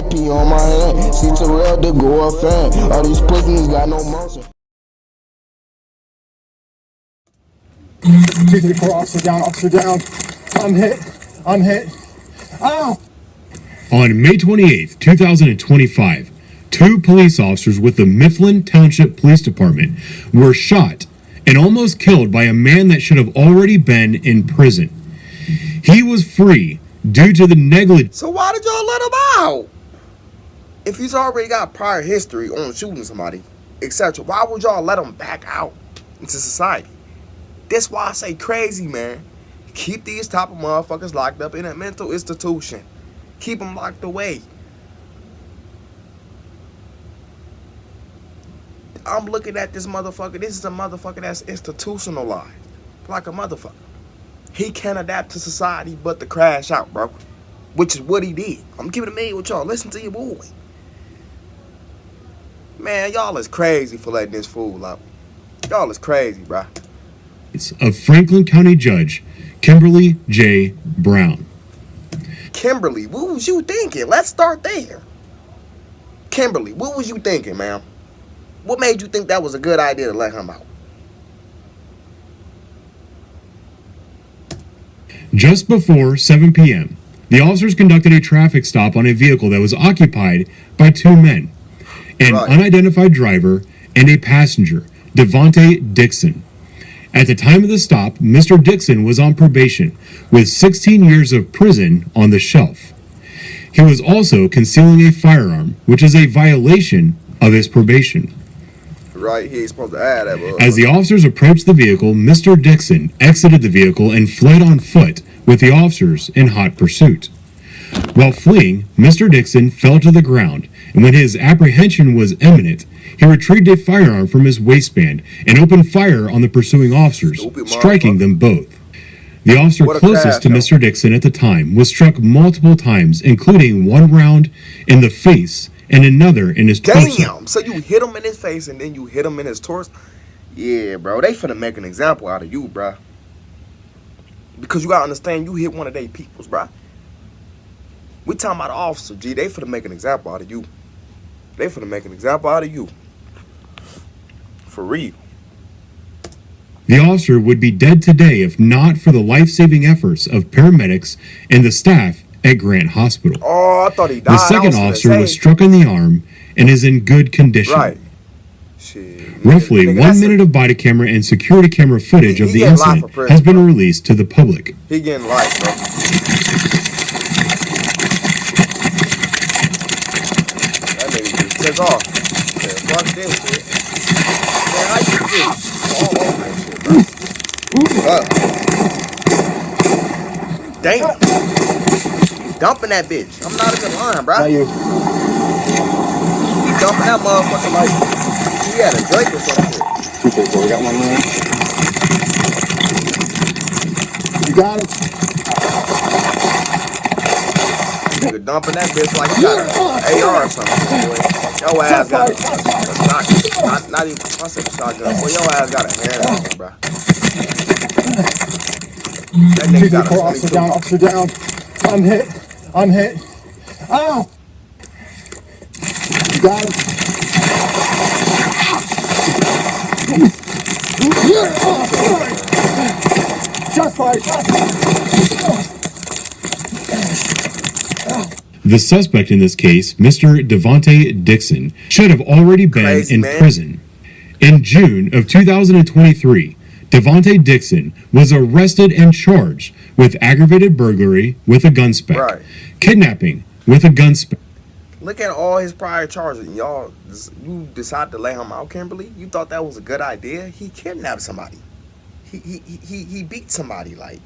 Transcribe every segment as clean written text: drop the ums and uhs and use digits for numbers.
pee on my hand. See Terrell, the go up fan. All these prisoners got no motion. 234, officer down. I'm hit. Ow! On May 28, 2025, 2 police officers with the Mifflin Township Police Department were shot and almost killed by a man that should have already been in prison. He was free due to the negligence. So why did y'all let him out? If he's already got prior history on shooting somebody, etc., why would y'all let him back out into society? That's why I say crazy, man. Keep these type of motherfuckers locked up in a mental institution. Keep them locked away. I'm looking at this motherfucker. This is a motherfucker that's institutionalized. Like a motherfucker. He can't adapt to society but to crash out, bro. Which is what he did. I'm keeping it made with y'all. Listen to your boy. Man, y'all is crazy for letting this fool out. Y'all is crazy, bro. Of Franklin County Judge Kimberly J. Brown. Kimberly, what was you thinking? Let's start there. Kimberly, what was you thinking, ma'am? What made you think that was a good idea to let him out? Just before 7 p.m., the officers conducted a traffic stop on a vehicle that was occupied by 2 men, an unidentified driver and a passenger, Devontae Dixon. At the time of the stop, Mr. Dixon was on probation with 16 years of prison on the shelf. He was also concealing a firearm, which is a violation of his probation. Right, he ain't supposed to add that. As the officers approached the vehicle, Mr. Dixon exited the vehicle and fled on foot with the officers in hot pursuit. While fleeing, Mr. Dixon fell to the ground, and when his apprehension was imminent, he retrieved a firearm from his waistband and opened fire on the pursuing officers, striking them both. The officer closest to Mr. Dixon at the time was struck multiple times, including 1 round in the face and another in his torso. Damn! So you hit him in his face and then you hit him in his torso? Yeah, bro. They finna make an example out of you, bro. Because you gotta understand, you hit one of their peoples, bro. We talking about the officer, G. They finna make an example out of you. They finna make an example out of you. For real. The officer would be dead today if not for the life-saving efforts of paramedics and the staff at Grant Hospital. Oh, I thought he died. The second officer was struck in the arm and is in good condition. Right. Shit. Roughly 1 minute of body camera and security camera footage of the incident has been released to the public. He getting life, bro. That nigga just took off. Said, fuck this shit. Man, how you just all over that shit, bro? Damn. Dumping that bitch. I'm not even lying, bro. He dumping that motherfucker like he had a drink or some shit. 234, we got 1 man. You got him. Nigga dumping that bitch like he got an AR or something. Boy. Your ass got a not even I said shotgun. Boy, your ass got a handgun, bro. That nigga got a 22. Officer down. I'm hit. Ow! You got him. Shots fired. The suspect in this case, Mr. Devontae Dixon, should have already been in prison. In June of 2023, Devontae Dixon was arrested and charged with aggravated burglary with a gun spec, kidnapping with a gun spec. Look at all his prior charges. Y'all, you decided to lay him out, Kimberly? You thought that was a good idea? He kidnapped somebody. He beat somebody. Like,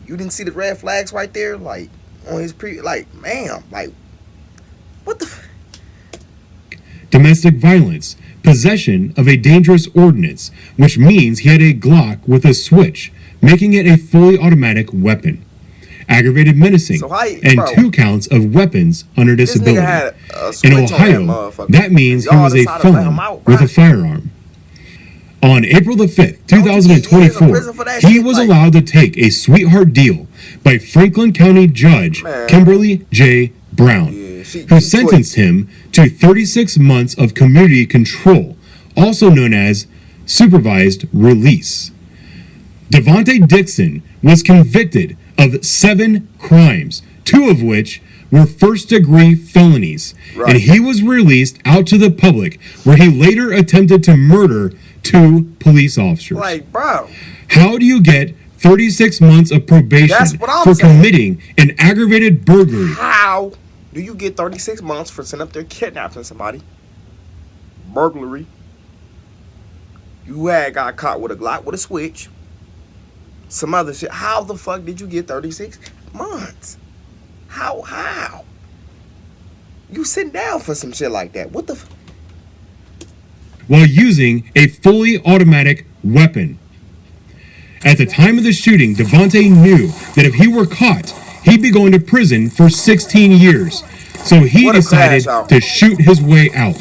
you didn't see the red flags right there? Like, on his like, ma'am, like, what the Domestic violence, possession of a dangerous ordinance, which means he had a Glock with a switch, making it a fully automatic weapon. Aggravated menacing, and 2 counts of weapons under disability. In Ohio, that means he was a felon with a firearm. On April the 5th, 2024, he was allowed to take a sweetheart deal by Franklin County Judge Man. Kimberly J. Brown, Yeah, she who sentenced him to 36 months of community control, also known as supervised release. Devontae Dixon was convicted of 7 crimes, 2 of which were first-degree felonies, Right. and he was released out to the public, where he later attempted to murder 2 police officers. Like, bro. How do you get 36 months of probation That's what I'm for saying. committing an aggravated burglary? How do you get 36 months for sitting up there kidnapping somebody? Burglary. You had got caught with a Glock with a switch. Some other shit. How the fuck did you get 36 months? How? You sitting down for some shit like that. What the While using a fully automatic weapon. At the time of the shooting, Devontae knew that if he were caught, he'd be going to prison for 16 years. So he What a decided crash out. to shoot his way out.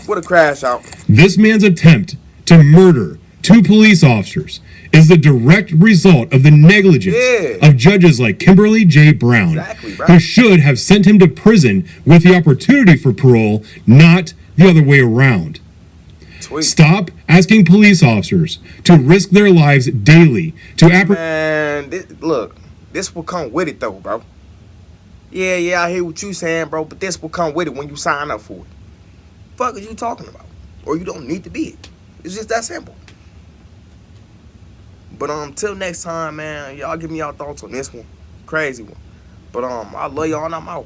What a crash out. This man's attempt to murder 2 police officers is the direct result of the negligence Yeah. of judges like Kimberly J. Brown, Exactly, bro. who should have sent him to prison with the opportunity for parole, not the other way around. Tweet. Stop asking police officers to risk their lives daily to apprehend. Man, look, this will come with it though, bro. Yeah, I hear what you saying, bro, but this will come with it when you sign up for it. Fuck is you talking about? Or you don't need to be it. It's just that simple. But till next time, man, y'all give me y'all thoughts on this one. Crazy one. But I love y'all and I'm out.